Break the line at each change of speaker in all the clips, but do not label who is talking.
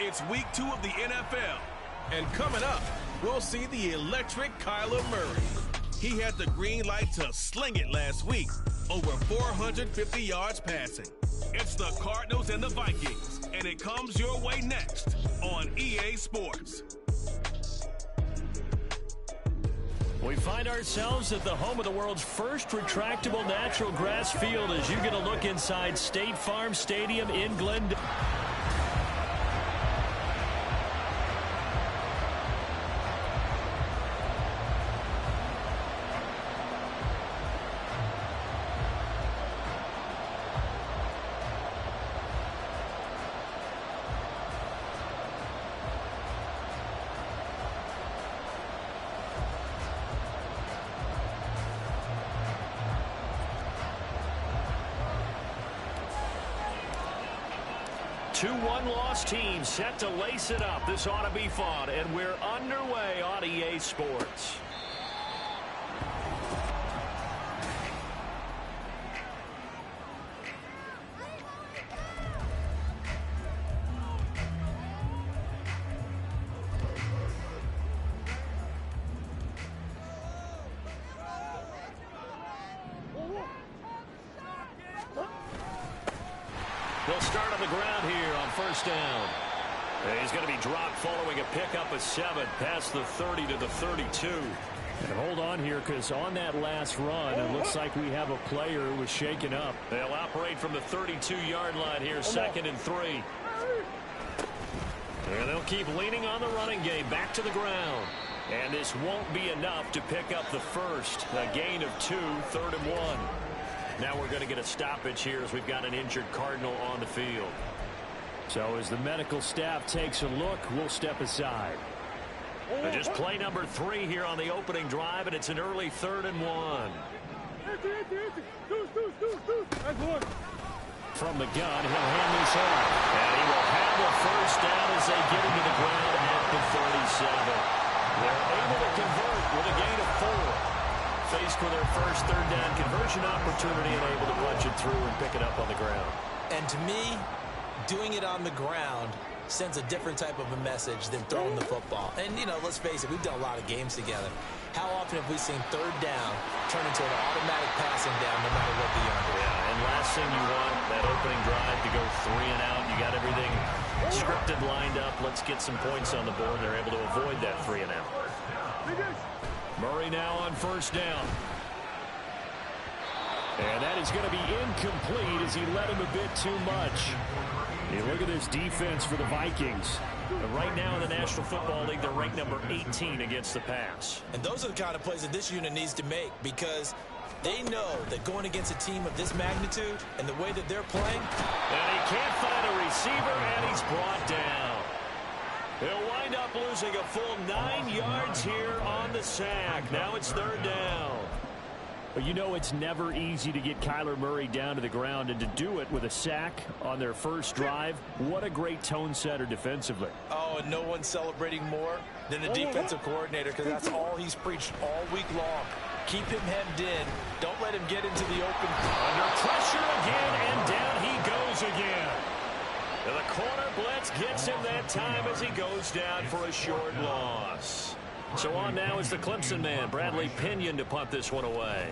It's week 2 of the NFL. And coming up, we'll see the electric Kyler Murray. He had the green light to sling it last week, over 450 yards passing. It's the Cardinals and the Vikings, and it comes your way next on EA Sports.
We find ourselves at the home of the world's first retractable natural grass field as you get a look inside State Farm Stadium in Glendale. Two one-loss teams set to lace it up. This ought to be fun, and we're underway on EA Sports. They'll start on the ground here on first down. And he's going to be dropped following a pickup of 7 past the 30 to the 32. And hold on here, because on that last run, it looks like we have a player who was shaken up. They'll operate from the 32-yard line here, 2nd and 3. And they'll keep leaning on the running game, back to the ground. And this won't be enough to pick up the first. A gain of 2, 3rd and 1. Now we're going to get a stoppage here as we've got an injured Cardinal on the field. So as the medical staff takes a look, we'll step aside. Just play number 3 here on the opening drive, and it's an early 3rd and 1. From the gun, he'll hand this off. And he will have a first down as they get him to the ground at the 37. They're able to convert with a gain of 4. Faced with their first 3rd down conversion opportunity and able to punch it through and pick it up on the ground.
And to me, doing it on the ground sends a different type of a message than throwing the football. And, you know, let's face it, we've done a lot of games together. How often have we seen 3rd down turn into an automatic passing down no matter what the yard is?
Yeah, and last thing you want, that opening drive to go 3 and out. You got everything scripted, lined up. Let's get some points on the board. They're able to avoid that 3 and out. Murray now on first down. And that is going to be incomplete as he led him a bit too much. Hey, look at this defense for the Vikings. And right now in the National Football League, they're ranked number 18 against the pass.
And those are the kind of plays that this unit needs to make, because they know that going against a team of this magnitude and the way that they're playing.
And he can't find a receiver, and he's brought down. He'll wind up losing a full 9 yards here on the sack. Now it's 3rd down. But you know it's never easy to get Kyler Murray down to the ground, and to do it with a sack on their first drive, what a great tone setter defensively.
Oh, and no one's celebrating more than the defensive coordinator, because that's all he's preached all week long. Keep him hemmed in. Don't let him get into the open.
Under pressure again, and down he goes again. And the corner blitz gets him that time as he goes down for a short loss. So on now is the Clemson man, Bradley Pinion, to punt this one away.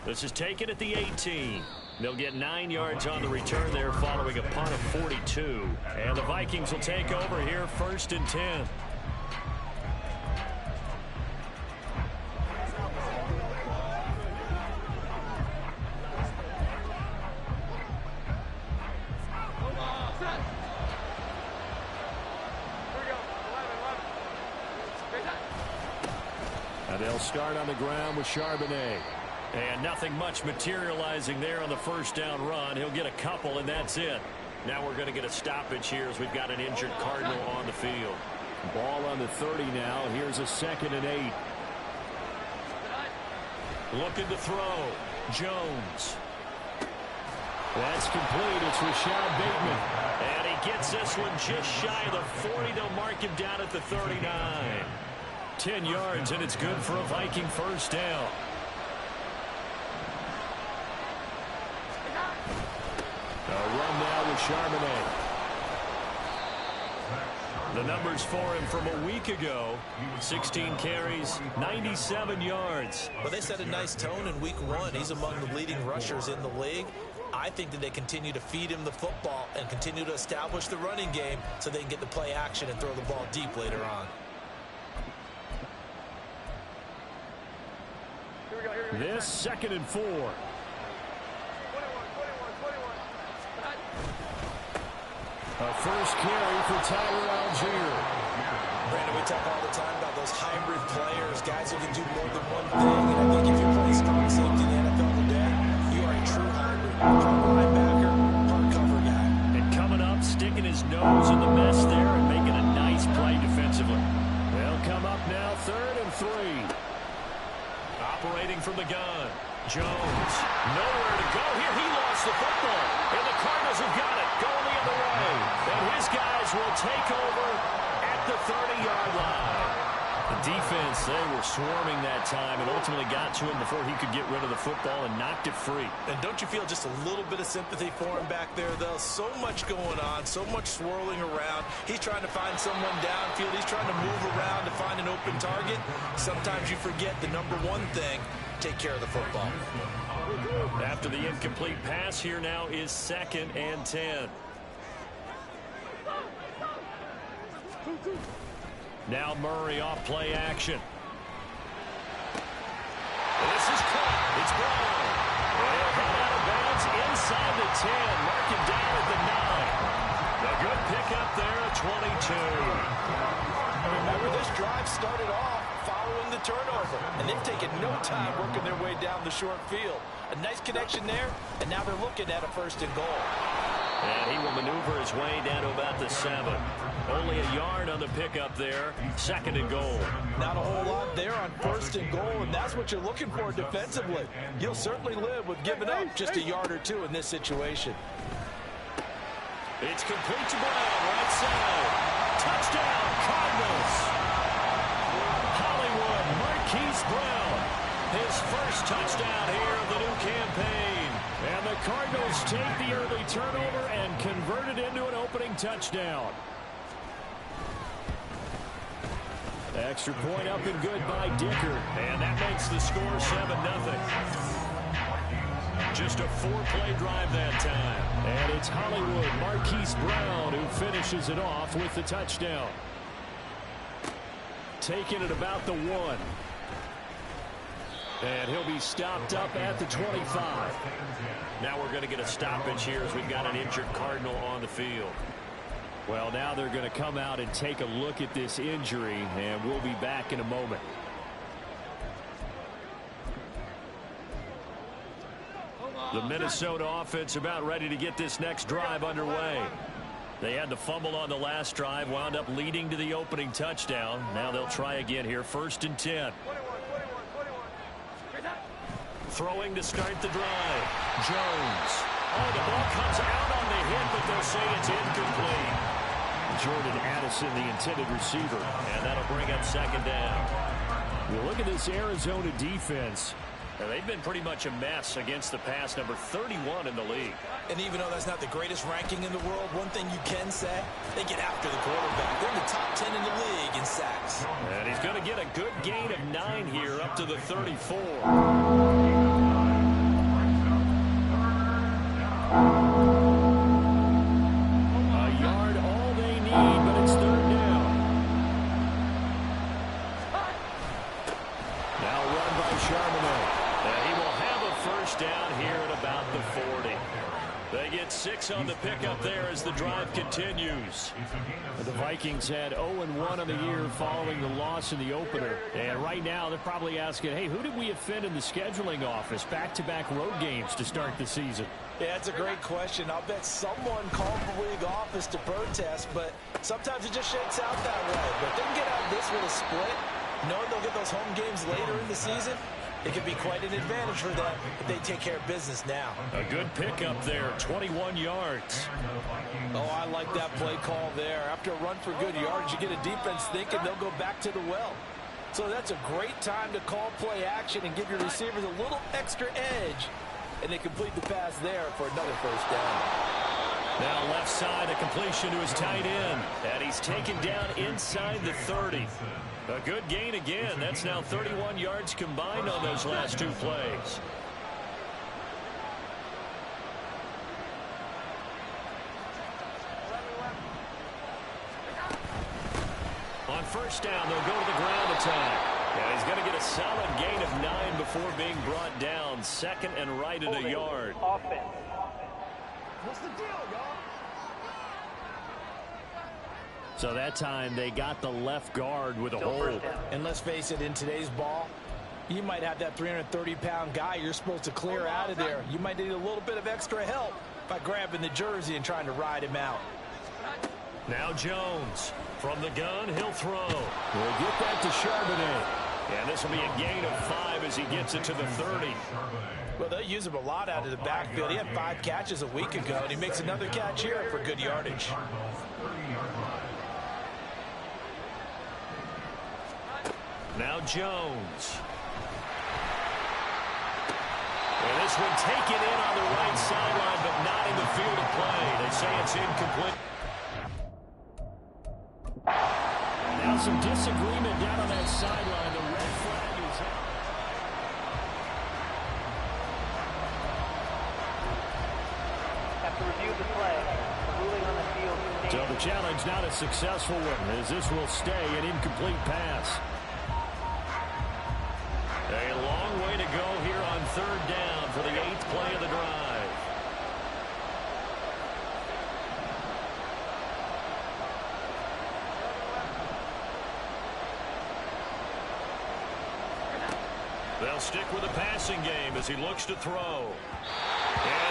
This is taken at the 18. They'll get 9 yards on the return there following a punt of 42. And the Vikings will take over here, 1st and 10. And they'll start on the ground with Charbonnet. And nothing much materializing there on the first down run. He'll get a couple, and that's it. Now we're going to get a stoppage here as we've got an injured Cardinal on the field. Ball on the 30 now. Here's a 2nd and 8. Looking to throw. Jones. That's complete. It's Rashad Bateman. And he gets this one just shy of the 40. They'll mark him down at the 39. 10 yards, and it's good for a Viking first down. with Charbonnet. The numbers for him from a week ago: 16 carries, 97 yards.
Well, they set a nice tone in week 1. He's among the leading rushers in the league. I think that they continue to feed him the football and continue to establish the running game so they can get the play action and throw the ball deep later on.
This 2nd and 4. A first carry for Tyler Algier.
Brandon, we talk all the time about those hybrid players, guys who can do more than one thing. And I think if you're playing strong safety in the NFL today, you are a true hybrid. Hard linebacker, hard cover guy.
And coming up, sticking his nose in the mess there and making a nice play defensively. They'll come up now, 3rd and 3. Operating from the gun. Jones, nowhere to go here. He lost the football, and the Cardinals have got it, going the other way. And his guys will take over at the 30-yard line. The defense, they were swarming that time and ultimately got to him before he could get rid of the football and knocked it free.
And don't you feel just a little bit of sympathy for him back there, though? So much going on, so much swirling around. He's trying to find someone downfield. He's trying to move around to find an open target. Sometimes you forget the number one thing: take care of the football.
After the incomplete pass, here now is 2nd and 10. Now Murray off play action. This is caught. It's Brown. They'll head out of bounds inside the 10. Mark it down at the 9. A good pickup there at 22.
Remember, this drive started off following the turnover, and they've taken no time working their way down the short field. A nice connection there, and now they're looking at a 1st and goal.
And he will maneuver his way down to about the 7. Only a yard on the pickup there. 2nd and goal.
Not a whole lot there on 1st and goal, and that's what you're looking for defensively. You'll certainly live with giving up just a yard or two in this situation.
It's complete to Brown, right side. Touchdown, Cardinals. Hollywood, Marquise Brown. His first touchdown here of the new campaign. And the Cardinals take the early turnover and convert it into an opening touchdown. Extra point up and good by Dicker. And that makes the score 7-0. Just a 4-play drive that time. And it's Hollywood, Marquise Brown, who finishes it off with the touchdown. Taking it about the 1. And he'll be stopped up at the 25. Now we're going to get a stoppage here as we've got an injured Cardinal on the field. Well, now they're going to come out and take a look at this injury, and we'll be back in a moment. The Minnesota offense about ready to get this next drive underway. They had the fumble on the last drive, wound up leading to the opening touchdown. Now they'll try again here, 1st and 10. Throwing to start the drive. Jones. Oh, the ball comes out on the hit, but they'll say it's incomplete. Jordan Addison, the intended receiver, and that'll bring up 2nd down. Well, look at this Arizona defense. Now, they've been pretty much a mess against the pass, number 31 in the league.
And even though that's not the greatest ranking in the world, one thing you can say, they get after the quarterback. They're in the top 10 in the league in sacks.
And he's going to get a good gain of 9 here up to the 34. A yard, all they need, but it's 3rd down. Now run by Charbonnet. And he will have a 1st down here at about the 40. They get 6 on the pickup there as the drive continues. The Vikings had 0-1 on the year following the loss in the opener. And right now they're probably asking, hey, who did we offend in the scheduling office? Back-to-back road games to start the season.
Yeah, it's a great question. I'll bet someone called the league office to protest, but sometimes it just shakes out that way. But if they can get out of this with a split, knowing they'll get those home games later in the season, it could be quite an advantage for them if they take care of business now.
A good pickup there, 21 yards.
Oh, I like that play call there. After a run for good yards, you get a defense thinking they'll go back to the well. So that's a great time to call play action and give your receivers a little extra edge. And they complete the pass there for another 1st down.
Now left side, a completion to his tight end. And he's taken down inside the 30. A good gain again. That's now 31 yards combined on those last two plays. On first down, they'll go to the ground attack. And he's going to get a solid gain of 9 before being brought down. Second and right at a yard.
Offense. What's the deal, y'all?
So that time they got the left guard with a hold.
And let's face it, in today's ball, you might have that 330-pound guy you're supposed to clear out of there. You might need a little bit of extra help by grabbing the jersey and trying to ride him out.
Now Jones from the gun, he'll throw. We'll get that to Charbonnet. And this will be a gain of 5 as he gets it to the 30.
Well, they use him a lot out of the backfield. He had 5 catches a week ago, and he makes another catch here for good yardage.
Now Jones. And this one taken in on the right sideline, but not in the field of play. They say it's incomplete. Now some disagreement down on that sideline. The red flag is out.
Have to review the play. The ruling on the field.
So the challenge not a successful one, as this will stay an incomplete pass. A long way to go here on third down for the 8th play of the drive. They'll stick with the passing game as he looks to throw. And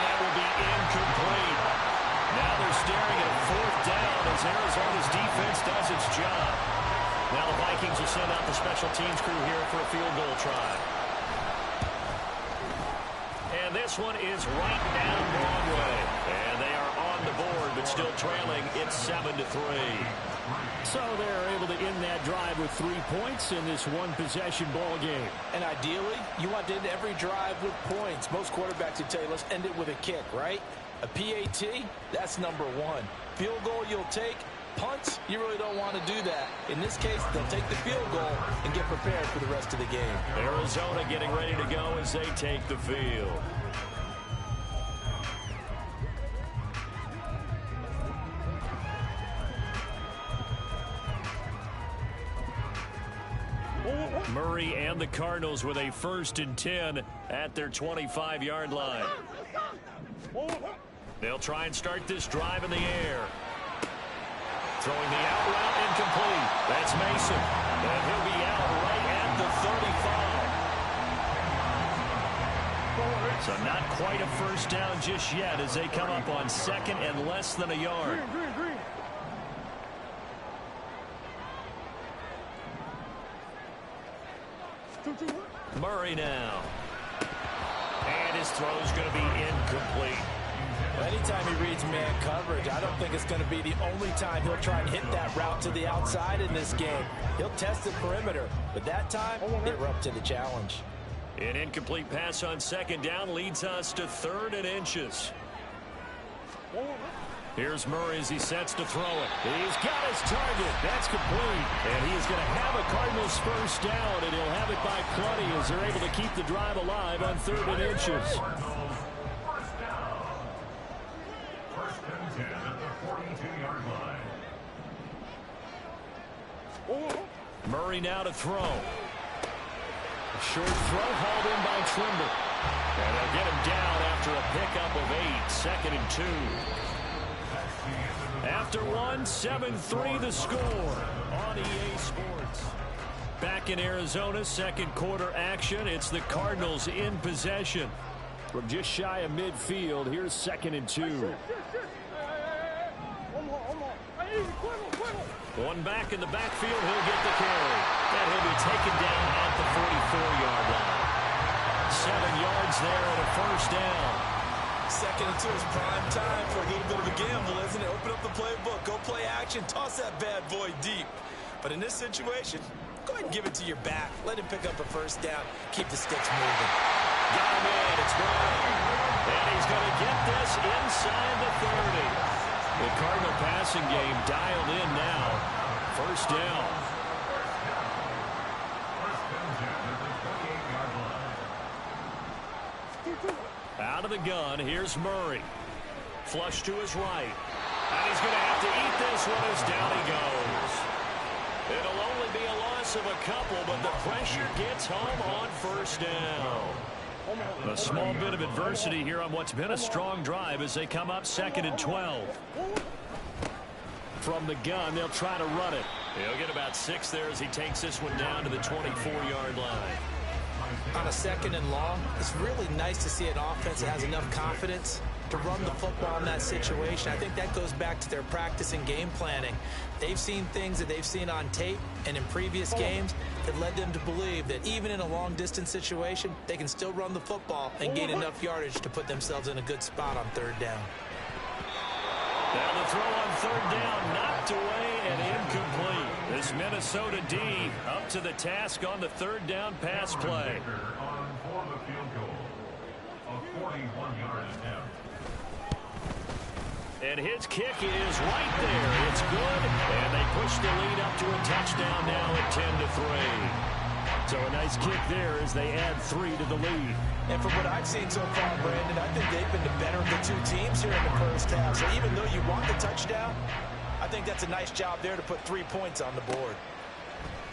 that will be incomplete. Now they're staring at a 4th down as Arizona's defense does its job. Now the Vikings will send out the special teams crew here for a field goal try. And this one is right down Broadway. And they are on the board, but still trailing. It's 7-3. So they're able to end that drive with 3 points in this one-possession ball game.
And ideally, you want to end every drive with points. Most quarterbacks would tell you, let's end it with a kick, right? A PAT, that's number 1. Field goal you'll take. Punts, you really don't want to do that. In this case, they'll take the field goal and get prepared for the rest of the game.
Arizona getting ready to go as they take the field. Murray and the Cardinals with a 1st and 10 at their 25-yard line. They'll try and start this drive in the air. Throwing the out route incomplete. That's Mason. And he'll be out right at the 35. So not quite a first down just yet as they come up on 2nd and less than a yard. Murray now. And his throw's going to be incomplete.
Anytime he reads man coverage, I don't think it's going to be the only time he'll try and hit that route to the outside in this game. He'll test the perimeter, but that time, they were up to the challenge.
An incomplete pass on 2nd down leads us to 3rd and inches. Here's Murray as he sets to throw it. He's got his target. That's complete. And he is going to have a Cardinals first down, and he'll have it by plenty as they're able to keep the drive alive on 3rd and inches. Murray now to throw. A short throw hauled in by Trimble. And they'll get him down after a pickup of 8. 2nd and 2. After 1, 7-3 the score on EA Sports. Back in Arizona, 2nd quarter action. It's the Cardinals in possession. From just shy of midfield, here's 2nd and 2. One back in the backfield, he'll get the carry. And he'll be taken down at the 44-yard line. 7 yards there and a first down.
2nd and 2 is prime time for a little bit of a gamble, isn't it? Open up the playbook, go play action, toss that bad boy deep. But in this situation, go ahead and give it to your back. Let him pick up a first down. Keep the sticks moving.
Got him in. It's Brown. And he's going to get this inside the 30. The Cardinal passing game dialed in now. First down. Out of the gun, here's Murray. Flush to his right. And he's going to have to eat this one as down he goes. It'll only be a loss of a couple, but the pressure gets home on first down. A small bit of adversity here on what's been a strong drive as they come up 2nd and 12. From the gun, they'll try to run it. He'll get about 6 there as he takes this one down to the 24-yard line.
On a 2nd and long, it's really nice to see an offense that has enough confidence to run the football in that situation. I think that goes back to their practice and game planning. They've seen things that they've seen on tape and in previous games that led them to believe that even in a long-distance situation, they can still run the football and gain enough yardage to put themselves in a good spot on 3rd down.
Now the throw on 3rd down, knocked away and incomplete. This Minnesota D up to the task on the 3rd down pass play.
For the field goal, a 41-yard attempt.
And his kick is right there. It's good. And they push the lead up to a touchdown now at 10-3. So a nice kick there as they add 3 to the lead.
And from what I've seen so far, Brandon, I think they've been the better of the 2 teams here in the first half. So even though you want the touchdown, I think that's a nice job there to put 3 points on the board.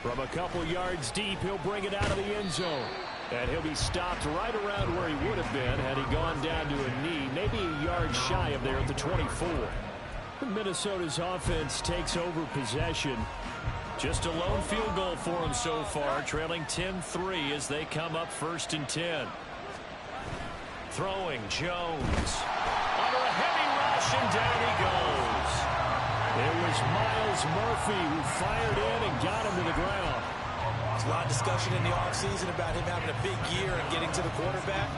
From a couple yards deep, he'll bring it out of the end zone. And he'll be stopped right around where he would have been had he gone down to a knee, maybe a yard shy of there at the 24. Minnesota's offense takes over possession. Just a lone field goal for them so far, trailing 10-3 as they come up 1st and 10. Throwing Jones. Under a heavy rush, and down he goes. It was Miles Murphy who fired in and got him to the ground.
There's a lot of discussion in the offseason about him having a big year and getting to the quarterback.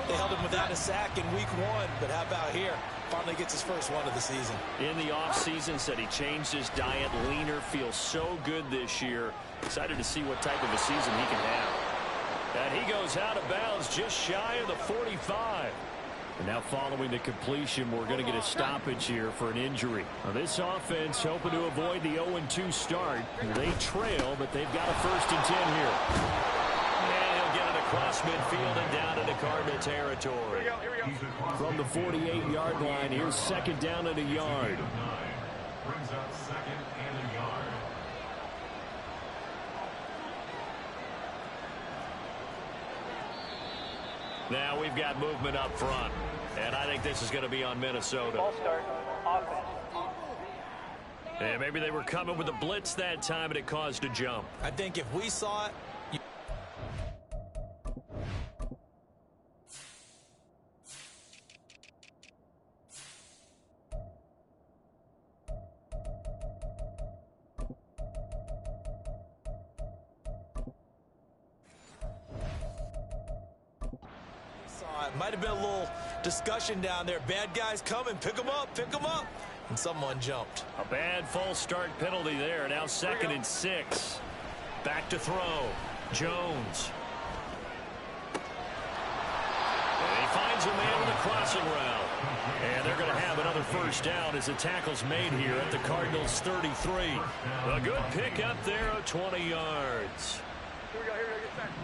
They held him without a sack in week 1, but how about here? Finally gets his first one of the season.
In the offseason, said he changed his diet, leaner, feels so good this year. Excited to see what type of a season he can have. And he goes out of bounds just shy of the 45. And now following the completion, we're going to get a stoppage here for an injury. Now this offense hoping to avoid the 0-2 start. They trail, but they've got a 1st and 10 here. And he'll get it across midfield and down into Cardinal territory. From the 48-yard line, here's 2nd down and a yard.
Brings up 2nd and a yard.
Now we've got movement up front, and I think this is going to be on Minnesota.
Ball start, offense.
And maybe they were coming with a blitz that time, and it caused a jump.
I think if we saw it, might have been a little discussion down there. Bad guys coming. Pick them up. Pick them up. And someone jumped.
A bad false start penalty there. Now 2nd and 6. Back to throw. Jones. And he finds a man with a crossing route. And they're going to have another 1st down as the tackle's made here at the Cardinals' 33. A good pick up there of 20 yards.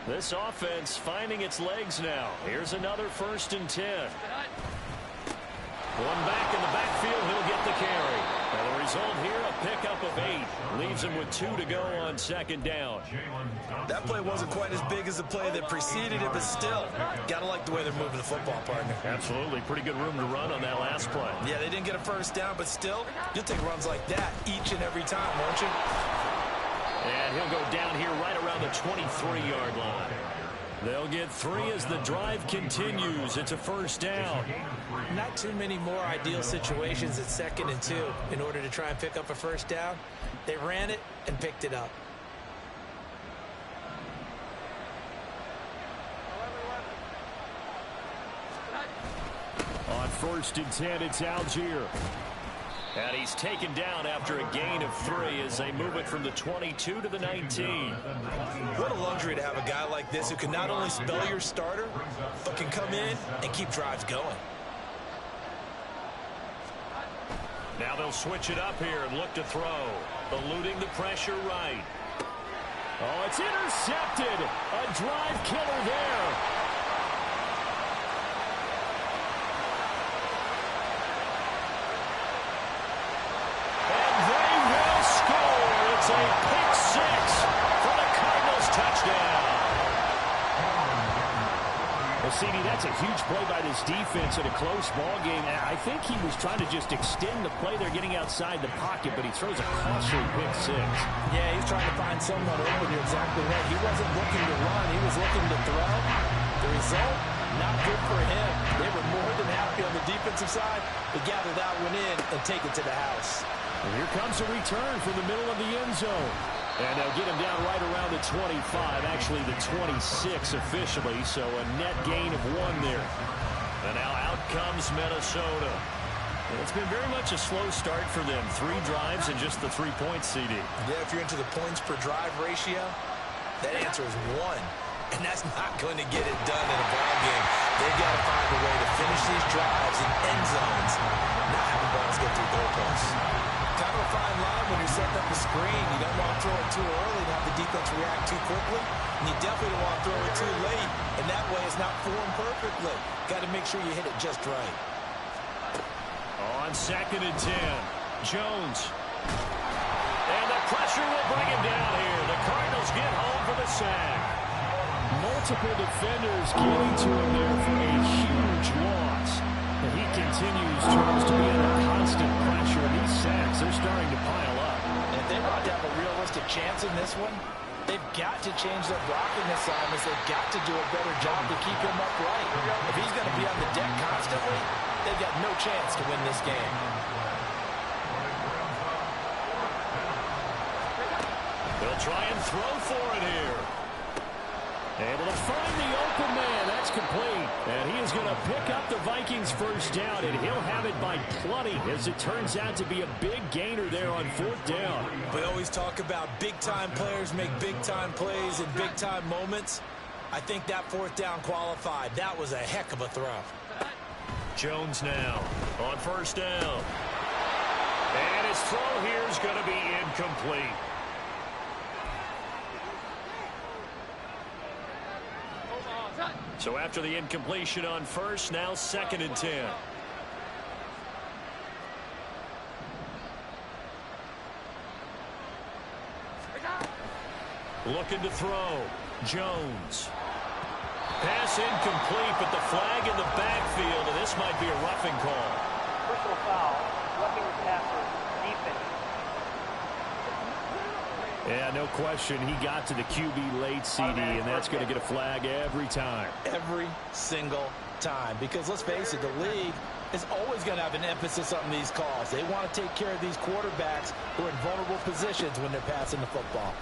This offense finding its legs now. Here's another 1st and 10. One back in the backfield, he'll get the carry. And the result here, a pickup of 8. Leaves him with 2 to go on 2nd down.
That play wasn't quite as big as the play that preceded it, but still, gotta like the way they're moving the football, partner.
Absolutely. Pretty good room to run on that last play.
Yeah, they didn't get a 1st down, but still, you'll take runs like that each and every time, won't you?
And he'll go down here right around the 23-yard line. They'll get 3 as the drive continues. It's a 1st down.
Not too many more ideal situations at 2nd and 2 in order to try and pick up a 1st down. They ran it and picked it up.
On 1st and 10, it's Algier. And he's taken down after a gain of 3 as they move it from the 22 to the 19.
What a luxury to have a guy like this who can not only spell your starter, but can come in and keep drives going.
Now they'll switch it up here and look to throw. Eluding the pressure right. Oh, it's intercepted. A drive killer there. And they will score. It's a pick six for the Cardinals touchdown. Well, CD, that's a huge play by this defense in a close ball game. I think he was trying to just extend the play. They're getting outside the pocket, but he throws a costly pick six.
Yeah, he's trying to find someone open. You're exactly right. He wasn't looking to run. He was looking to throw. The result, not good for him. They were more than happy on the defensive side to gather that one in and take it to the house.
And here comes a return from the middle of the end zone. And they'll get him down right around the 25, actually the 26 officially, so a net gain of 1 there. And now out comes Minnesota. And it's been very much a slow start for them. 3 drives and just the 3 points, CD.
Yeah, if you're into the points per drive ratio, that answer is 1. And that's not going to get it done in a ball game. They've got to find a way to finish these drives in end zones, not have the balls get through goalposts. Kind of a fine line when you're setting up the screen. You don't want to throw it too early and have the defense react too quickly. And you definitely don't want to throw it too late. And that way it's not formed perfectly. Got to make sure you hit it just right.
On 2nd and 10, Jones. And the pressure will bring him down here. The Cardinals get home for the sack. Multiple defenders getting to him there for a huge loss. And he continues, Jones, to be under constant pressure. And these sacks, they're starting to pile up.
And if they want to have a realistic chance in this one, they've got to change their blocking assignments. They've got to do a better job to keep him upright. If he's going to be on the deck constantly, they've got no chance to win this game.
They'll try and throw for it here. Able to find the open man. That's complete. And he is going to pick up the Vikings first down, and he'll have it by plenty, as it turns out to be a big gainer there on 4th down.
We always talk about big-time players make big-time plays in big-time moments. I think that 4th down qualified. That was a heck of a throw.
Jones now on 1st down. And his throw here is going to be incomplete. So after the incompletion on 1st, now 2nd and 10. Looking to throw. Jones. Pass incomplete, but the flag in the backfield, and this might be a roughing call.
Personal foul, roughing the passer, defense.
Yeah, no question. He got to the QB late, CD, and that's going to get a flag every time.
Every single time. Because let's face it, the league is always going to have an emphasis on these calls. They want to take care of these quarterbacks who are in vulnerable positions when they're passing the football.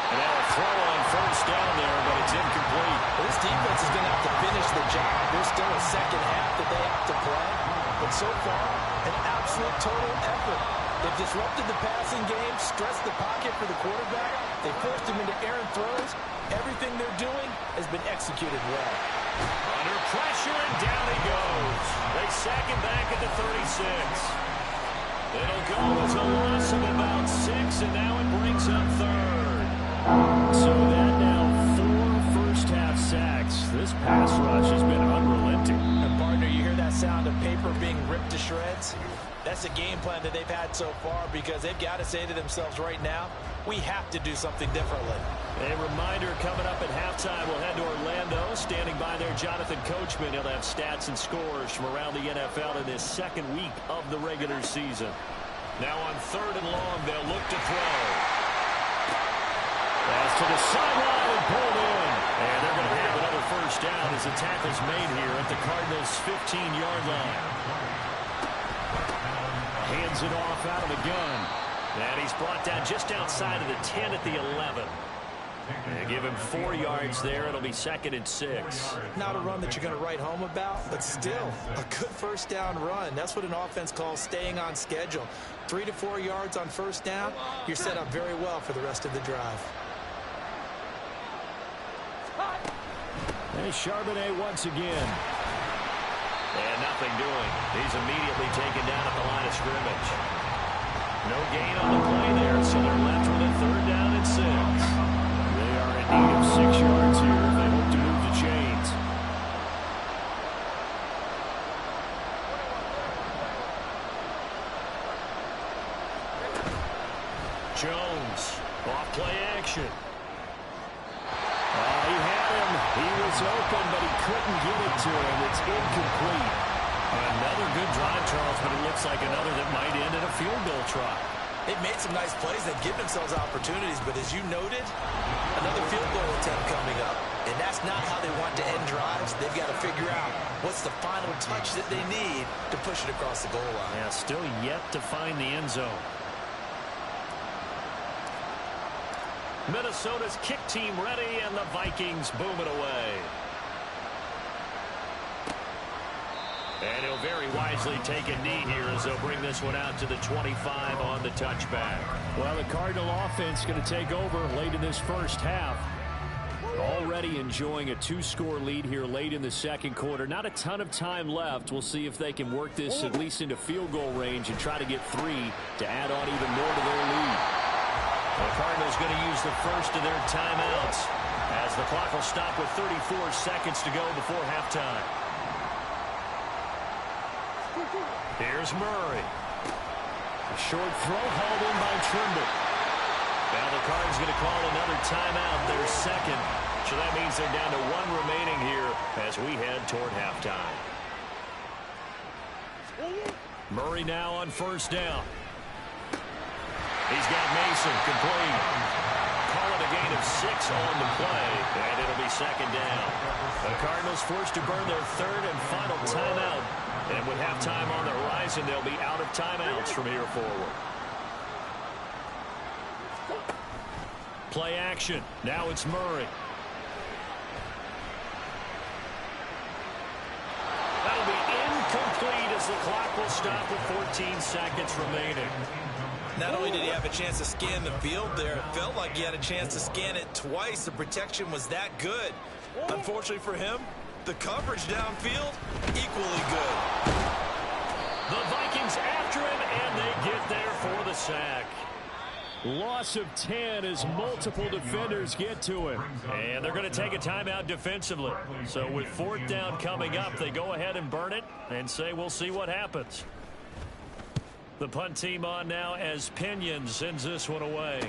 And now a throw on 1st down there, but it's incomplete.
Well, this defense is going to have to finish the job. There's still a second half that they have to play. But so far, an absolute total effort. They've disrupted the passing game, stressed the pocket for the quarterback. They forced him into errant throws. Everything they're doing has been executed well.
Under pressure, and down he goes. They sack him back at the 36. It'll go as a loss of about 6, and now it brings up 3rd. So that now 4 first-half sacks. This pass rush has been unrelenting.
And partner, you hear that sound of paper being ripped to shreds? That's the game plan that they've had so far, because they've got to say to themselves right now, we have to do something differently.
A reminder coming up at halftime, we'll head to Orlando. Standing by there, Jonathan Coachman. He'll have stats and scores from around the NFL in this 2nd week of the regular season. Now on 3rd and long, they'll look to throw. Pass to the sideline and pulled in. And they're going to have another first down as the tackle's made here at the Cardinals' 15-yard line. Hands it off out of the gun. And he's brought down just outside of the 10 at the 11. They give him 4 yards there. It'll be 2nd and 6.
Not a run that you're going to write home about, but still a good first down run. That's what an offense calls staying on schedule. 3 to 4 yards on first down, you're set up very well for the rest of the drive.
And Charbonnet once again. And nothing doing. He's immediately taken down at the line of scrimmage. No gain on the play there, so they're left with a 3rd down and 6.
They are in need of 6 yards here if they look to move the chains.
Jones, off play action.
He had him. He was open, but he couldn't get it to him. It's incomplete.
Another good drive, Charles, but it looks like another that might end in a field goal try.
They've made some nice plays. They've given themselves opportunities, but as you noted, another field goal attempt coming up. And that's not how they want to end drives. They've got to figure out what's the final touch that they need to push it across the goal line.
Yeah, still yet to find the end zone. Minnesota's kick team ready, and the Vikings boom it away. And he'll very wisely take a knee here as they'll bring this one out to the 25 on the touchback.
Well, the Cardinal offense is going to take over late in this first half. Already enjoying a 2-score lead here late in the second quarter. Not a ton of time left. We'll see if they can work this at least into field goal range and try to get 3 to add on even more to their lead.
The Cardinals going to use the first of their timeouts as the clock will stop with 34 seconds to go before halftime. Here's Murray.
A short throw hauled in by Trimble.
Now the Cardinals going to call another timeout, their second. So that means they're down to 1 remaining here as we head toward halftime. Murray now on 1st down. He's got Mason complete. Call it a gain of 6 on the play, and it'll be 2nd down. The Cardinals forced to burn their 3rd and final timeout. And with halftime on the horizon, they'll be out of timeouts from here forward. Play action. Now it's Murray. That'll be incomplete as the clock will stop with 14 seconds remaining.
Not only did he have a chance to scan the field there, it felt like he had a chance to scan it twice. The protection was that good. Unfortunately for him, the coverage downfield, equally good.
The Vikings after him, and they get there for the sack.
Loss of 10 as multiple defenders get to him.
And they're going to take a timeout defensively. So with 4th down coming up, they go ahead and burn it and say we'll see what happens. The punt team on now as Pinion sends this one away.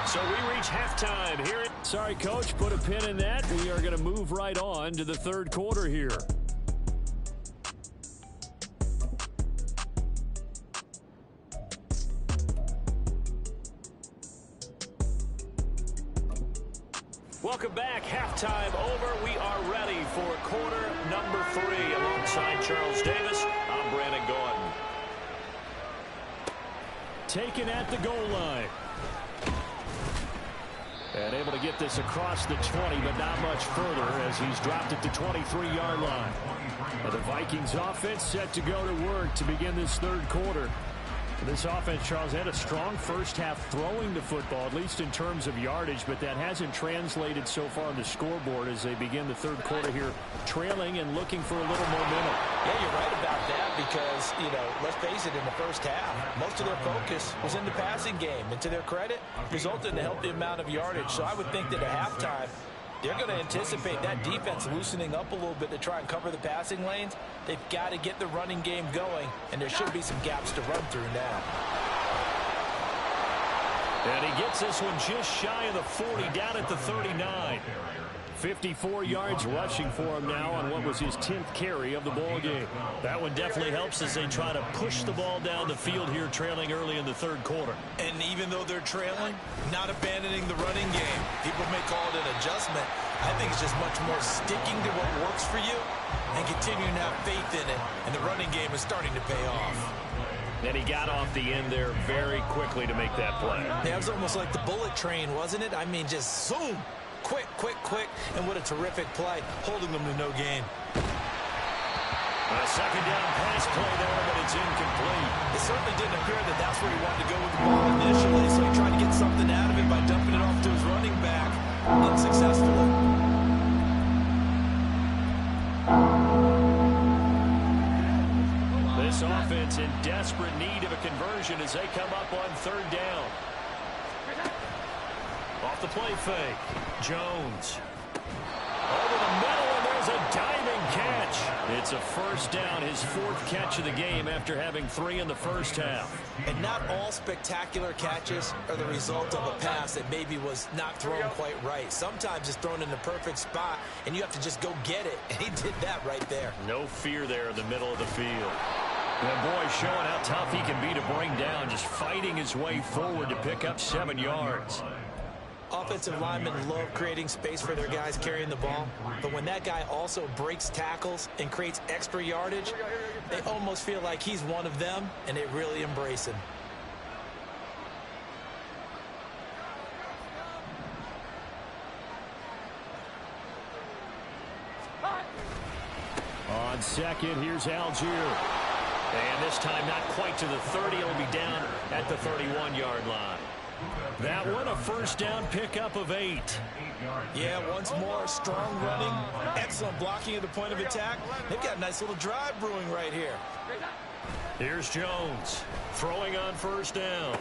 So we reach halftime here.
Sorry, Coach, put a pin in that. We are going to move right on to the 3rd quarter here.
Welcome back. Halftime over. We are ready for quarter number 3. Alongside Charles Davis, I'm Brandon Gordon.
Taken at the goal line. And able to get this across the 20, but not much further as he's dropped it to 23-yard line. And the Vikings offense set to go to work to begin this 3rd quarter. This offense, Charles, had a strong first half throwing the football, at least in terms of yardage, but that hasn't translated so far on the scoreboard as they begin the 3rd quarter here, trailing and looking for a little momentum.
Yeah, you're right about that because, let's face it, in the first half, most of their focus was in the passing game. And to their credit, resulted in a healthy amount of yardage. So I would think that at halftime, they're going to anticipate that defense loosening up a little bit to try and cover the passing lanes. They've got to get the running game going, and there should be some gaps to run through now.
And he gets this one just shy of the 40, down at the 39.
54 yards rushing for him now on what was his 10th carry of the ball game.
That one definitely helps as they try to push the ball down the field here, trailing early in the 3rd quarter.
And even though they're trailing, not abandoning the running game. People may call it an adjustment. I think it's just much more sticking to what works for you and continuing to have faith in it. And the running game is starting to pay off.
And he got off the end there very quickly to make that play.
Yeah, it was almost like the bullet train, wasn't it? I mean, just zoom. Quick, quick, quick. And what a terrific play, holding them to no gain.
A 2nd down pass play there, but it's incomplete.
It certainly didn't appear that that's where he wanted to go with the ball initially, so he tried to get something out of it by dumping it off to his running back.
motion as they come up on third down. Off the play fake. Jones. Over the middle, and there's a diving catch. It's a first down, his fourth catch of the game after having 3 in the first half.
And not all spectacular catches are the result of a pass that maybe was not thrown quite right. Sometimes it's thrown in the perfect spot, and you have to just go get it. And he did that right there.
No fear there in the middle of the field. And boy, showing how tough he can be to bring down, just fighting his way forward to pick up 7 yards.
Offensive linemen love creating space for their guys carrying the ball, but when that guy also breaks tackles and creates extra yardage, they almost feel like he's one of them, and they really embrace him.
On second, here's Algier.
And this time not quite to the 30. It'll be down at the 31-yard line. That one, a first down pickup of 8.
Yeah, once more, strong running, excellent blocking at the point of attack. They've got a nice little drive brewing right here.
Here's Jones throwing on first down.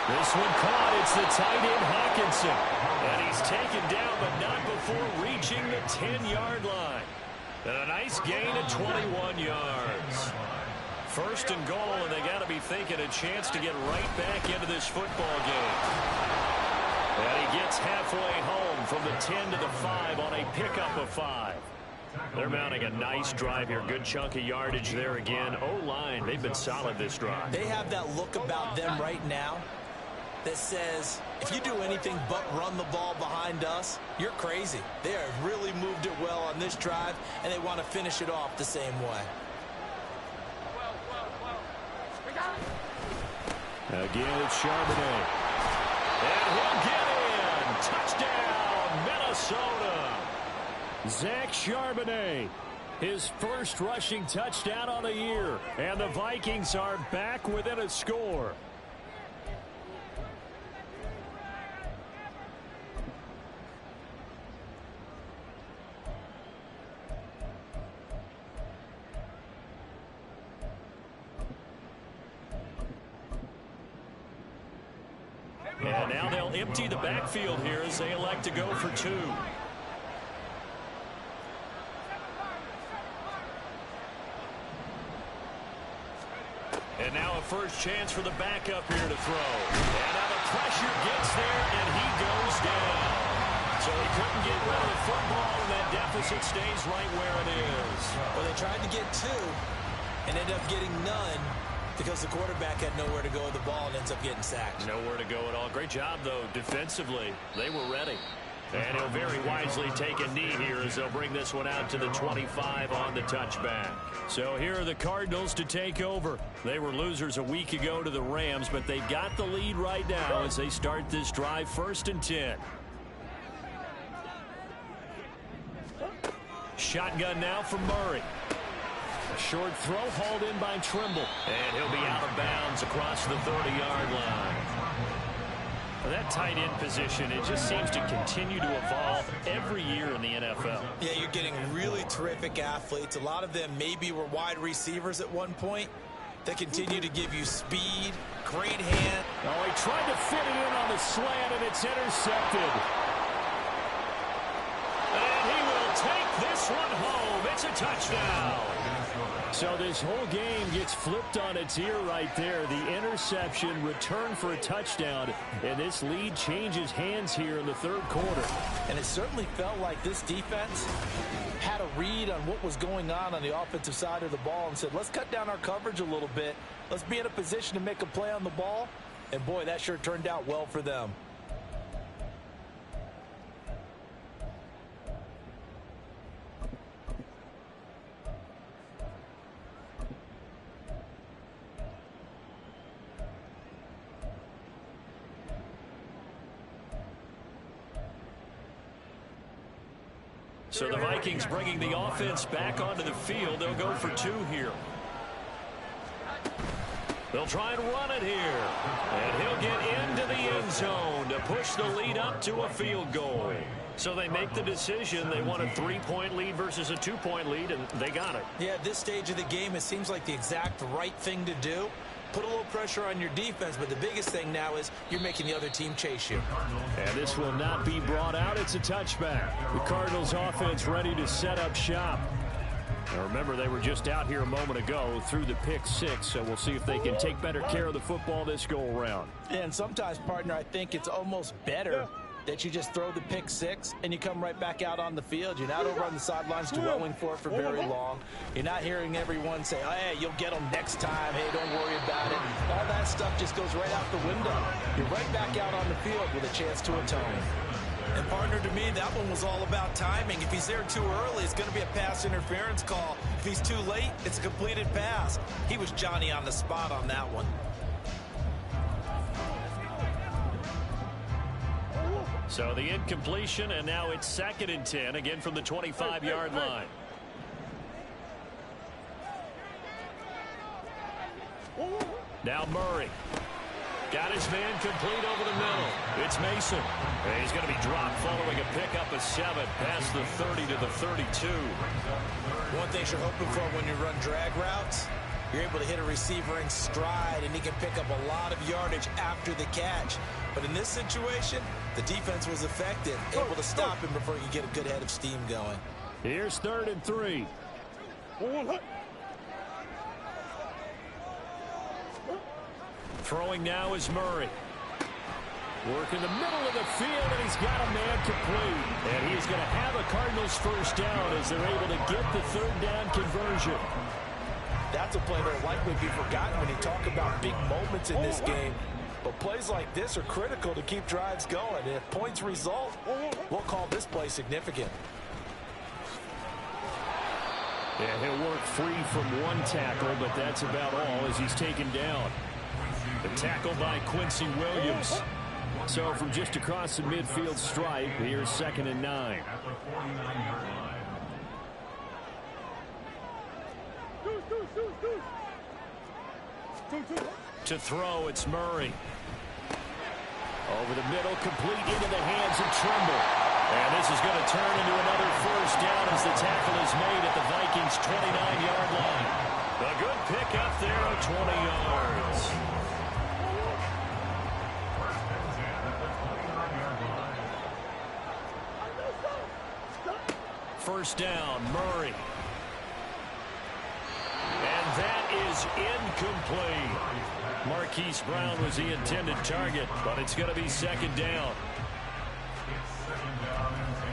This one caught. It's the tight end Hawkinson. And he's taken down, but not before reaching the 10-yard line. And a nice gain of 21 yards. First and goal, and they got to be thinking a chance to get right back into this football game. And he gets halfway home from the 10 to the 5 on a pickup of 5. They're mounting a nice drive here. Good chunk of yardage there again. O-line, they've been solid this drive.
They have that look about them right now that says, if you do anything but run the ball behind us, you're crazy. They have really moved it well on this drive, and they want to finish it off the same way.
Again, it's Charbonnet.
And he'll get in. Touchdown, Minnesota.
Zach Charbonnet, his first rushing touchdown on the year. And the Vikings are back within a score.
And now they'll empty the backfield here as they elect to go for 2. And now a first chance for the backup here to throw. And now the pressure gets there, and he goes down. So he couldn't get rid of the football, and that deficit stays right where it is.
Well, they tried to get 2 and ended up getting none, because the quarterback had nowhere to go with the ball and ends up getting sacked.
Nowhere to go at all. Great job, though, defensively. They were ready. And he'll very wisely take a knee here as they'll bring this one out to the 25 on the touchback. So here are the Cardinals to take over. They were losers a week ago to the Rams, but they've got the lead right now as they start this drive 1st and 10. Shotgun now from Murray. A short throw hauled in by Trimble. And he'll be out of bounds across the 30-yard line. That tight end position, it just seems to continue to evolve every year in the NFL.
Yeah, you're getting really terrific athletes. A lot of them maybe were wide receivers at one point. They continue to give you speed, great hand.
Oh, he tried to fit it in on the slant, and it's intercepted.
And he will take this one home. It's a touchdown.
So this whole game gets flipped on its ear right there. The interception, return for a touchdown, and this lead changes hands here in the 3rd quarter.
And it certainly felt like this defense had a read on what was going on the offensive side of the ball and said, let's cut down our coverage a little bit. Let's be in a position to make a play on the ball. And boy, that sure turned out well for them.
So the Vikings bringing the offense back onto the field. They'll go for 2 here. They'll try and run it here. And he'll get into the end zone to push the lead up to a field goal. So they make the decision. They want a 3-point lead versus a 2-point lead, and they got it.
Yeah, at this stage of the game, it seems like the exact right thing to do. put a little pressure on your defense, but the biggest thing now is you're making the other team chase you.
And this will not be brought out. It's a touchback. The Cardinals offense ready to set up shop. Now remember, they were just out here a moment ago through the pick 6, so we'll see if they can take better care of the football this go-around.
Yeah, and sometimes, partner, I think it's almost better that you just throw the pick 6 and you come right back out on the field. You're not over on the sidelines dwelling for it for very long. You're not hearing everyone say, oh, hey, you'll get them next time. Hey, don't worry about it. All that stuff just goes right out the window. You're right back out on the field with a chance to atone. And, partner, to me, that one was all about timing. If he's there too early, it's going to be a pass interference call. If he's too late, it's a completed pass. He was Johnny on the spot on that one.
So the incompletion, and now it's 2nd and 10, again from the 25-yard line. Now Murray. Got his man complete over the middle. It's Mason. And he's going to be dropped following a pickup of 7 past the 30 to the 32.
One thing you're hoping for when you run drag routes, you're able to hit a receiver in stride, and he can pick up a lot of yardage after the catch. But in this situation, the defense was effective, able to stop him before he could get a good head of steam going.
Here's 3rd and 3. Throwing now is Murray. Work in the middle of the field, and he's got a man complete. And he's going to have a Cardinals first down as they're able to get the 3rd down conversion.
That's a play that will likely be forgotten when you talk about big moments in this game. But plays like this are critical to keep drives going. And if points result, we'll call this play significant.
Yeah, he'll work free from one tackle, but that's about all as he's taken down. The tackle by Quincy Williams. So from just across the midfield stripe, here's 2nd and 9.
At the 49-yard line.
To throw, it's Murray. Over the middle, complete into the hands of Trimble. And this is going to turn into another first down as the tackle is made at the Vikings' 29-yard line. A good pickup there of 20 yards. First down, Murray. And that is incomplete. Marquise Brown was the intended target, but it's going to be 2nd down.
It's 2nd down and 10.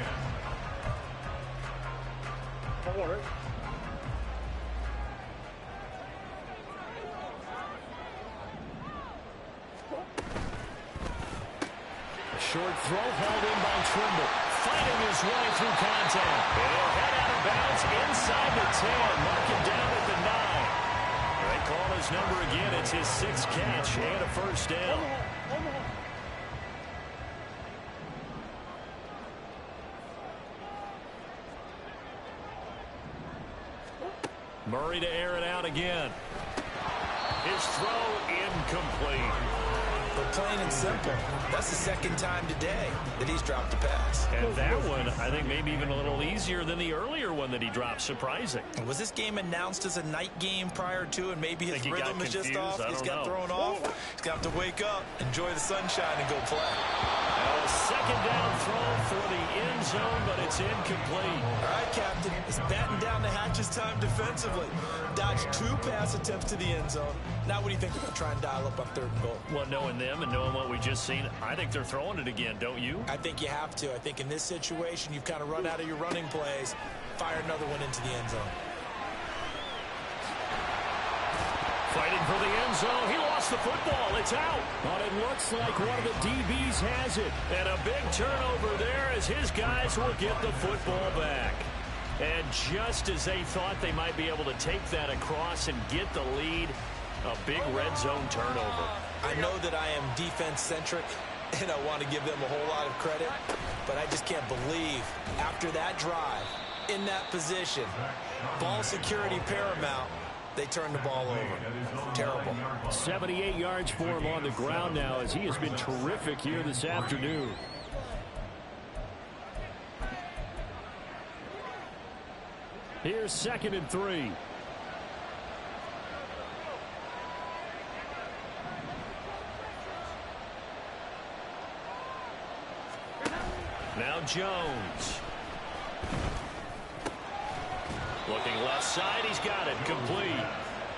A short throw hauled in by Trimble. Fighting his way through contact. And he'll head out of bounds inside the 10. Mark him down at the 9. They call his number again. It's his 6th catch and a first down. Murray to air it out again. His throw incomplete.
But plain and simple, that's the 2nd time today that he's dropped a pass.
And that one, I think, maybe even a little easier than the earlier one that he dropped. Surprising.
Was this game announced as a night game prior to, and maybe his rhythm is just off? He's got thrown off. He's got to wake up, enjoy the sunshine, and go play.
A 2nd down throw for the end zone, but it's incomplete.
All right, Captain. It's batting down the hatches time defensively. Dodged 2 pass attempts to the end zone. Now what do you think they're going to try and dial up on 3rd and goal?
Well, knowing them and knowing what we just seen, I think they're throwing it again, don't you?
I think you have to. I think in this situation, you've kind of run out of your running plays. Fire another one into the end zone.
Fighting for the end zone. He lost the football. It's out. But it looks like one of the DBs has it. And a big turnover there as his guys will get the football back. And just as they thought they might be able to take that across and get the lead, a big red zone turnover.
I know that I am defense-centric, and I want to give them a whole lot of credit, but I just can't believe after that drive, in that position, ball security paramount, they turned the ball over. Terrible.
78 yards for him on the ground now as he has been terrific here this afternoon. Here's 2nd and 3.
Now Jones. Looking left side, he's got it, complete.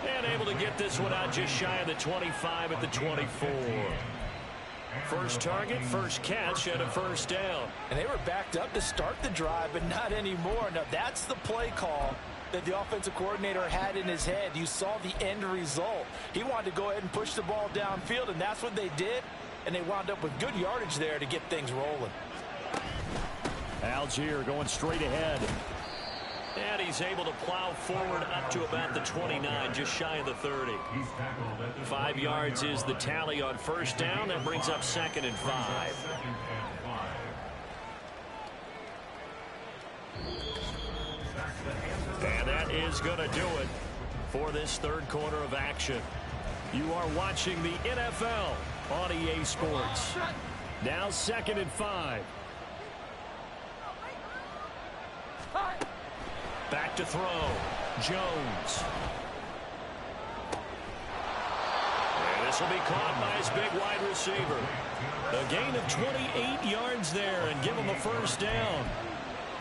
And able to get this one out just shy of the 25 at the 24. First target, first catch, and a first down.
And they were backed up to start the drive, but not anymore. Now, that's the play call that the offensive coordinator had in his head. You saw the end result. He wanted to go ahead and push the ball downfield, and that's what they did. And they wound up with good yardage there to get things rolling.
Algier going straight ahead.
And he's able to plow forward up to about the 29, just shy of the 30. 5 yards is the tally on first down. That brings up 2nd and 5. And that is going to do it for this third quarter of action. You are watching the NFL on EA Sports.
Now 2nd and 5.
Back to throw. Jones. And this will be caught by his big wide receiver. A gain of 28 yards there and give him a first down.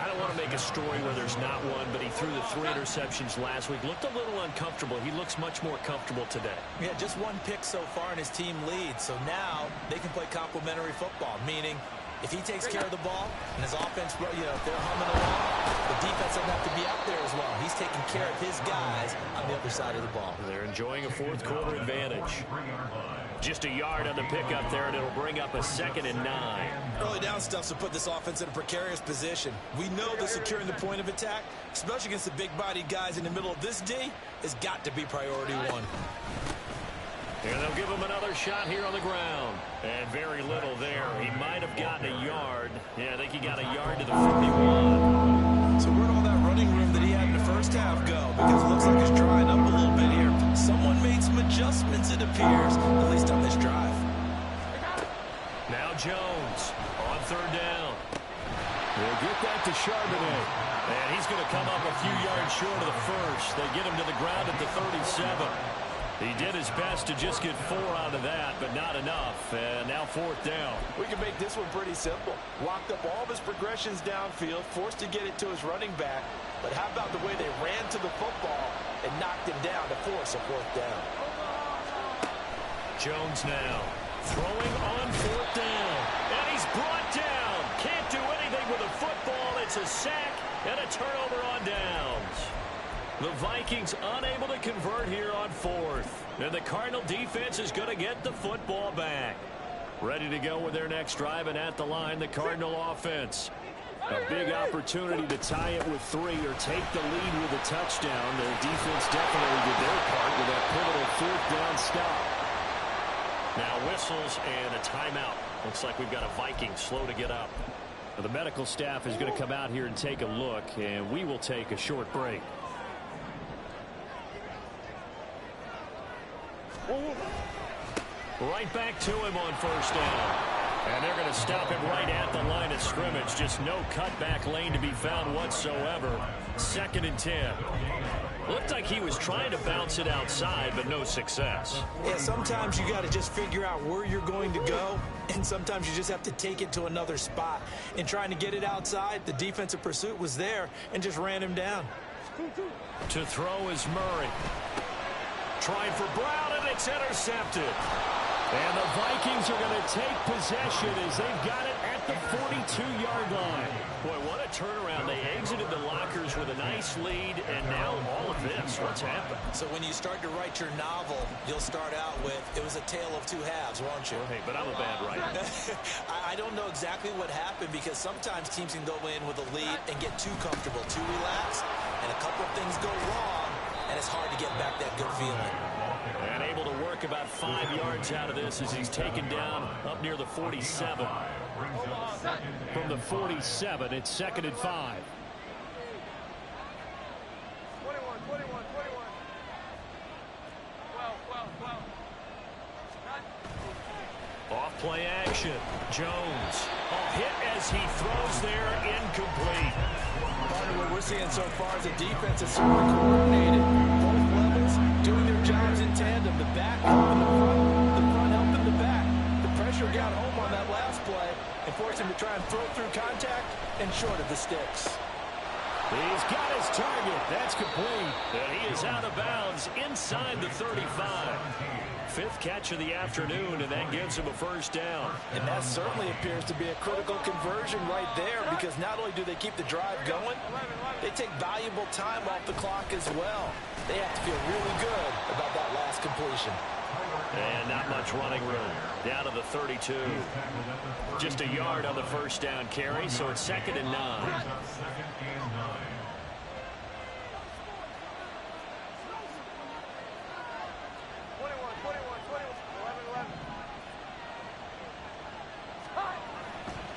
I don't want to make a story where there's not one, but he threw the 3 interceptions last week. Looked a little uncomfortable. He looks much more comfortable today.
Yeah, just 1 pick so far and his team leads. So now they can play complementary football, meaning if he takes care of the ball and his offense, if they're humming along, the defense doesn't have to be out there as well. He's taking care of his guys on the other side of the ball.
They're enjoying a fourth quarter advantage. Just a yard on the pickup there, and it'll bring up a 2nd and 9.
Early down stuff's to put this offense in a precarious position. We know that securing the point of attack, especially against the big-bodied guys in the middle of this D, has got to be priority 1.
And they'll give him another shot here on the ground. And very little there. He might have gotten a yard. Yeah, I think he got a yard to the 41.
So where'd all that running room that he had in the first half go? Because it looks like it's drying up a little bit here. Someone made some adjustments, it appears, at least on this drive.
Now Jones on 3rd down.
We'll get that to Charbonnet.
And he's going to come up a few yards short of the first. They get him to the ground at the 37. He did his best to just get 4 out of that, but not enough. And now 4th down.
We can make this one pretty simple. Locked up all of his progressions downfield, forced to get it to his running back. But how about the way they ran to the football and knocked him down to force a 4th down?
Jones now throwing on 4th down. And he's brought down. Can't do anything with a football. It's a sack and a turnover on downs. The Vikings unable to convert here on 4th. And the Cardinal defense is going to get the football back. Ready to go with their next drive, and at the line, the Cardinal offense. A big opportunity to tie it with 3 or take the lead with a touchdown. Their defense definitely did their part with that pivotal 4th down stop. Now whistles and a timeout. Looks like we've got a Viking slow to get up.
The medical staff is going to come out here and take a look, and we will take a short break.
Right back to him on 1st down. And they're going to stop him right at the line of scrimmage. Just no cutback lane to be found whatsoever. 2nd and 10. Looked like he was trying to bounce it outside, but no success.
Yeah, sometimes you got to just figure out where you're going to go, and sometimes you just have to take it to another spot. In trying to get it outside, the defensive pursuit was there and just ran him down.
To throw is Murray. Trying for Brown, and it's intercepted.
And the Vikings are going to take possession as they've got it at the 42-yard line.
Boy, what a turnaround. They exited the lockers with a nice lead, and now all of this. What's happened?
So when you start to write your novel, you'll start out with, it was a tale of 2 halves, won't you?
Hey, but I'm a bad writer.
I don't know exactly what happened, because sometimes teams can go in with a lead and get too comfortable, too relaxed, and a couple of things go wrong, and it's hard to get back that good feeling.
And able to work about 5 yards out of this as he's taken down up near the 47.
From the 47, it's 2nd and 5.
21. 12.
Off play action. Jones. A hit as he throws there, incomplete.
Partner, what we're seeing so far is a defense that's super coordinated. Both levels doing their jobs in tandem. The back helping the front helping the back. The pressure got home on that last play, and force him to try and throw through contact and short of the sticks.
He's got his target. That's complete. And he is out of bounds inside the 35. Fifth catch of the afternoon, and that gives him a first down.
And that certainly appears to be a critical conversion right there, because not only do they keep the drive going, they take valuable time off the clock as well. They have to feel really good about that last completion.
And not much running room. Down to the 32. Just a yard on the first down carry, so it's 2nd and 9.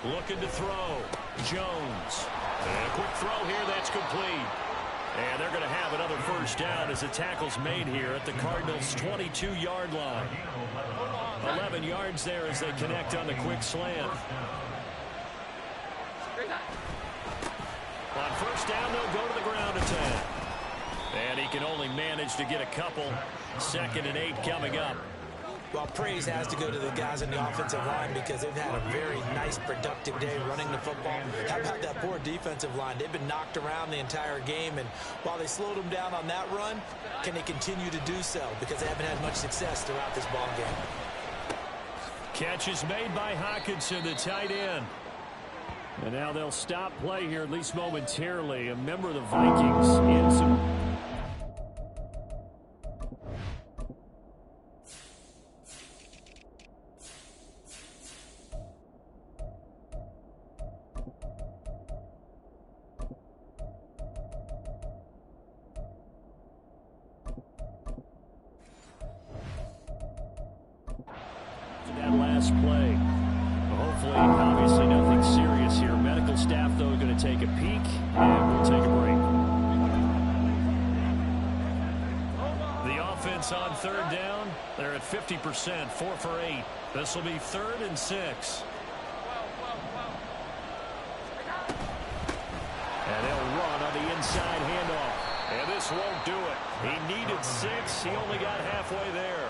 Looking to throw. Jones. And a quick throw here. That's complete. And they're going to have another first down as the tackle's made here at the Cardinals' 22-yard line. 11 yards there as they connect on the quick slant. On first down, they'll go to the ground attack. And he can only manage to get a couple. 2nd and 8 coming up.
Well, praise has to go to the guys in the offensive line because they've had a very nice, productive day running the football. How about that poor defensive line? They've been knocked around the entire game, and while they slowed them down on that run, can they continue to do so? Because they haven't had much success throughout this ball game.
Catch is made by Hockenson, the tight end. And now they'll stop play here, at least momentarily. A member of the Vikings in some... that last play. Hopefully, obviously nothing serious here. Medical staff, though, going to take a peek, and we'll take a break. The offense on third down, they're at 50%, 4 for 8. This will be 3rd and 6. And they'll run on the inside handoff. And this won't do it. He needed 6. He only got halfway there.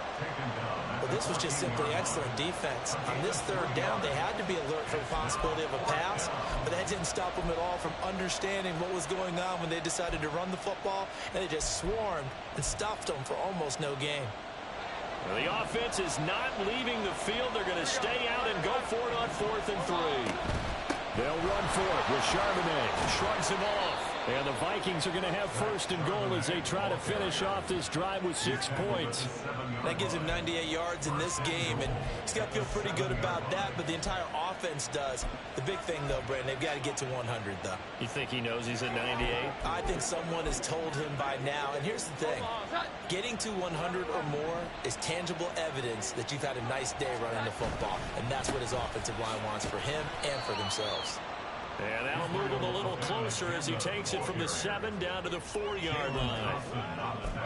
Well, this was just simply excellent defense. On this third down, they had to be alert for the possibility of a pass, but that didn't stop them at all from understanding what was going on when they decided to run the football, and they just swarmed and stopped them for almost no gain.
Well, the offense is not leaving the field. They're going to stay out and go for it on 4th and 3.
They'll run for it with Charbonnet.
Shrugs him off.
And the Vikings are going to have 1st and goal as they try to finish off this drive with 6 points.
That gives him 98 yards in this game, and he's got to feel pretty good about that, but the entire offense does. The big thing, though, Brandon, they've got to get to 100, though.
You think he knows he's at 98?
I think someone has told him by now, and here's the thing. Getting to 100 or more is tangible evidence that you've had a nice day running the football, and that's what his offensive line wants for him and for themselves.
And that'll move him a little closer as he takes it from the 7 down to the 4-yard line.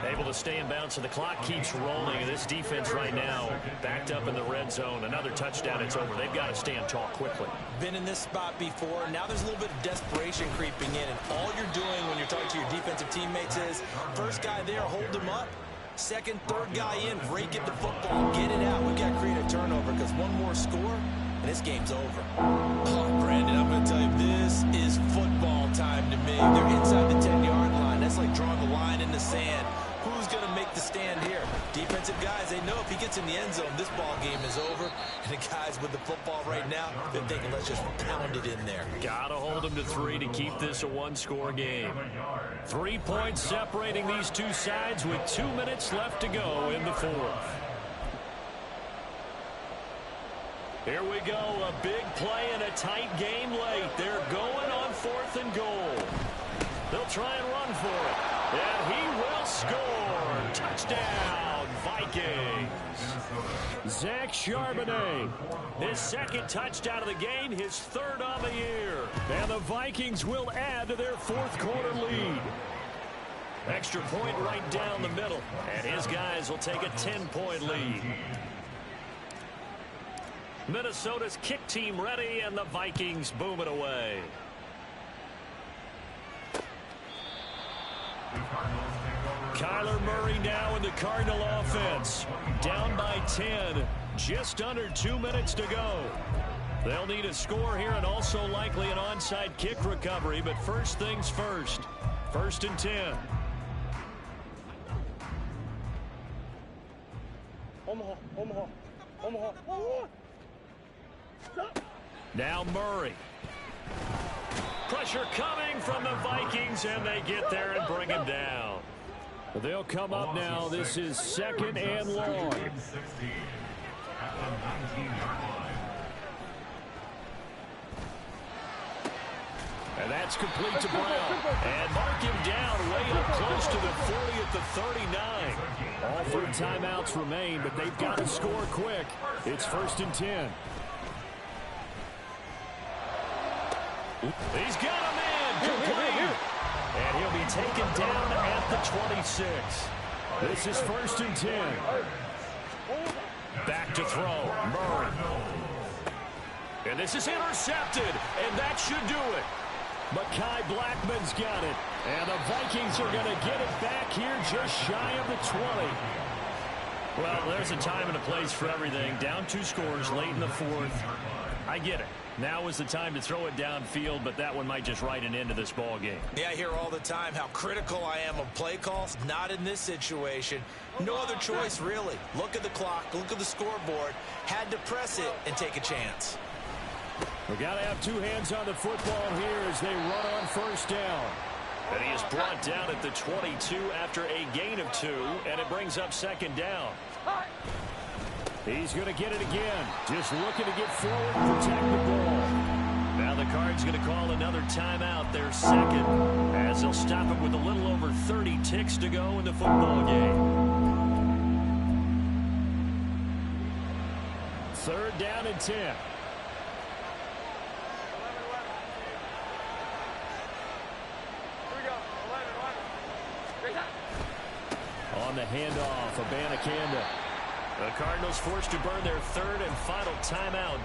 Able to stay in bounds, and the clock keeps rolling. And this defense right now backed up in the red zone. Another touchdown, it's over. They've got to stand tall quickly.
Been in this spot before. Now there's a little bit of desperation creeping in. And all you're doing when you're talking to your defensive teammates is, first guy there, hold him up. Second, third guy in, break it the football, get it out. We've got to create a turnover because one more score, and this game's over. Oh, Brandon, I'm going to tell you, this is football time to me. They're inside the 10-yard line. That's like drawing a line in the sand. Who's going to make the stand here? Defensive guys, they know if he gets in the end zone, this ball game is over. And the guys with the football right now, they're thinking, let's just pound it in there.
Got to hold them to 3 to keep this a one-score game. 3 points separating these two sides with 2 minutes left to go in the 4th. Here we go, a big play and a tight game late. They're going on 4th and goal. They'll try and run for it. And he will score. Touchdown, Vikings.
Zach Charbonnet.
His 2nd touchdown of the game, his 3rd of the year.
And the Vikings will add to their 4th quarter lead.
Extra point right down the middle. And his guys will take a 10-point lead. Minnesota's kick team ready, and the Vikings boom it away. Kyler Murray now in the Cardinal offense. Down by 10. Just under 2 minutes to go. They'll need a score here and also likely an onside kick recovery, but first things first. 1st and 10. Now Murray. Pressure coming from the Vikings, and they get there and bring him down.
They'll come up now. This is 2nd and long.
And that's complete to Brown. And mark him down way up close to the 40 at the 39.
All 3 timeouts remain, but they've got to score quick. It's 1st and 10.
He's got him in. Complete. And he'll be taken down at the 26.
This is 1st and 10.
Back to throw. Murray. And this is intercepted. And that should do it.
Mekhi Blackman's got it. And the Vikings are going to get it back here just shy of the 20.
Well, there's a time and a place for everything. Down 2 scores late in the 4th. I get it. Now is the time to throw it downfield, but that one might just write an end to this ball game.
Yeah, I hear all the time how critical I am of play calls. Not in this situation. No other choice, really. Look at the clock. Look at the scoreboard. Had to press it and take a chance.
We've got to have 2 hands on the football here as they run on 1st down.
And he is brought down at the 22 after a gain of 2, and it brings up 2nd down.
He's going to get it again. Just looking to get forward and protect the ball.
Now the Cards going to call another timeout, their 2nd, as they'll stop it with a little over 30 ticks to go in the football game.
3rd down and 10. On the handoff, Abanikanda.
The Cardinals forced to burn their 3rd and final timeout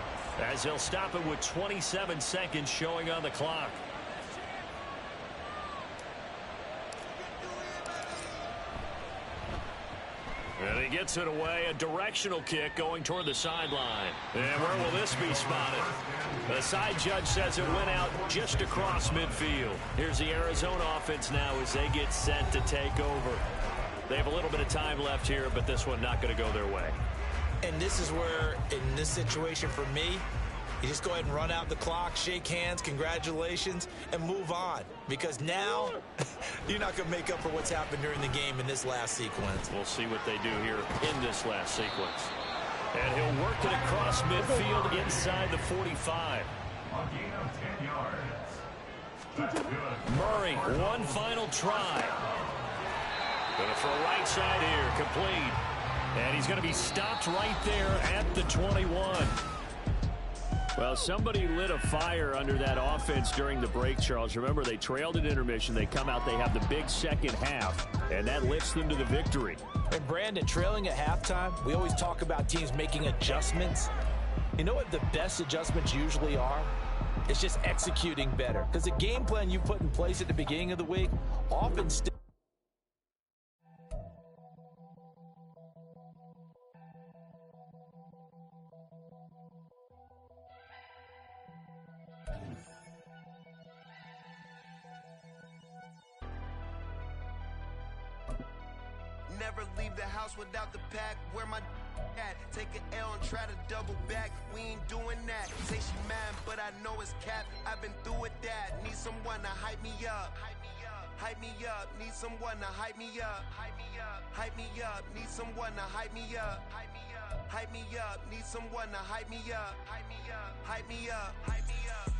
as they'll stop it with 27 seconds showing on the clock. And he gets it away, a directional kick going toward the sideline. And where will this be spotted? The side judge says it went out just across midfield. Here's the Arizona offense now as they get set to take over. They have a little bit of time left here, but this one not going to go their way.
And this is where, in this situation for me, you just go ahead and run out the clock, shake hands, congratulations, and move on. Because now, you're not going to make up for what's happened during the game in this last sequence.
We'll see what they do here in this last sequence. And he'll work it across midfield inside the 45.
A gain of 10 yards. That's good.
Murray, one final try. Going to throw right side here, complete. And he's going to be stopped right there at the 21.
Well, somebody lit a fire under that offense during the break, Charles. Remember, they trailed at intermission. They come out, they have the big second half, and that lifts them to the victory.
And Brandon, trailing at halftime, we always talk about teams making adjustments. You know what the best adjustments usually are? It's just executing better. Because the game plan you put in place at the beginning of the week often still.
Never leave the house without the pack. Where my at? Take an L and try to double back. We ain't doing that. Say she mad, but I know it's cap. I've been through with that. Need someone to hype me up. Hype me up. Need someone to hype me up. Hype me up. Hype me up. Need someone to hype me up. Hype me up. Hype me up. Need someone to hype me up. Hype me up. Hype me up. Hype me up. Hype me up.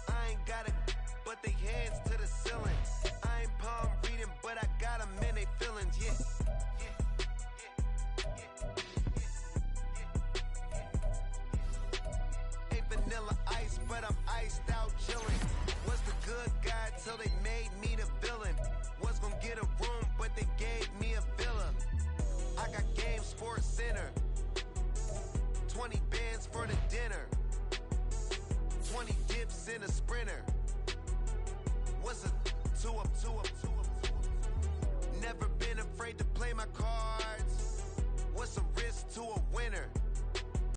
I ain't got it, but they hands to the ceiling. I ain't palm reading, but I got them in they feelings, yeah. Ain't vanilla ice, but I'm iced out chillin'. Was the good guy till they made me the villain. Was gonna get a room, but they gave me a villa. I got game, Sports Center. 20 bands for the dinner. 20 dips in a sprinter. What's a 2 up, 2 up, 2 up, 2 up? Never been afraid to play my cards. What's a risk to a winner?